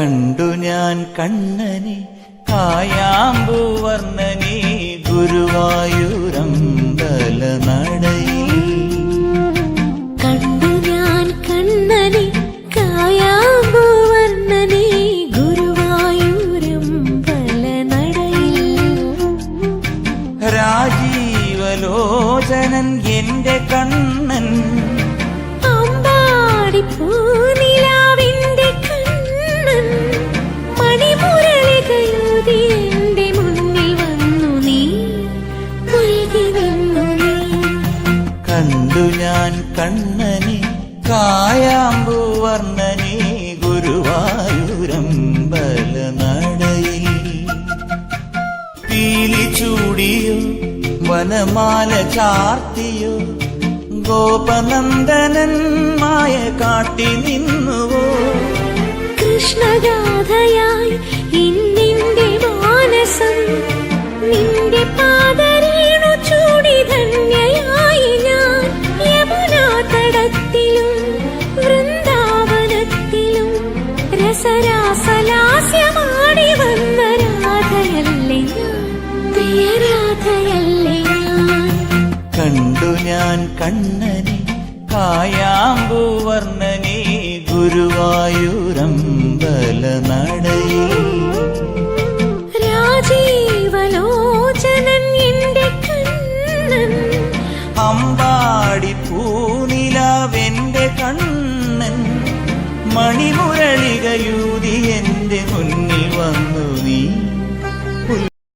കണ്ടു ഞാൻ കണ്ണനെ കായാമ്പൂവർണ്ണനെ ഗുരുവായൂരമ്പല നടയിൽ. കണ്ടു ഞാൻ കണ്ണനെ കായാമ്പൂവർണ്ണനെ ഗുരുവായൂരമ്പല നടയിൽ. രാജീവലോചനൻ എന്റെ കണ്ണൻ അമ്പാടിപ്പൂനിലാവിന്റെ കണ്ണൻ മണിമുരളികയൂതി എന്റെ മുന്നിൽ വന്നു നീ മുഴുകി നിന്നു നീ. കണ്ടു ഞാൻ കണ്ണനെ കായാമ്പൂവർണ്ണനെ ഗുരുവായൂരമ്പല നടയിൽ. പീലി ചൂടിയോ വനമാല ചാർത്തിയോ ഗോപനന്ദനൻ മായ കാട്ടി നിന്നുവോ. കൃഷ്ണഗാഥയായി ഇന്നിന്റെ മാനസം നിന്റെ പാദരേണു ചൂടി ധന്യയായി ഞാൻ. യമുനാ തടത്തിലും വൃന്ദാവനത്തിലും രസരാസലാസ്യമാടി വന്ന രാധയല്ലേ ഞാൻ, പ്രിയ രാധയല്ലേ ഞാൻ. കണ്ടു ഞാൻ കണ്ണനെ കായാമ്പൂവർണ്ണനെ ഗുരുവായൂരമ്പല നടയിൽ. രാജീവലോചനൻ എന്റെ കണ്ണൻ അമ്പാടി പൂനിലാവെന്റെ കണ്ണൻ മണിമുരളികയൂതി എന്റെ മുന്നിൽ വന്നു നീ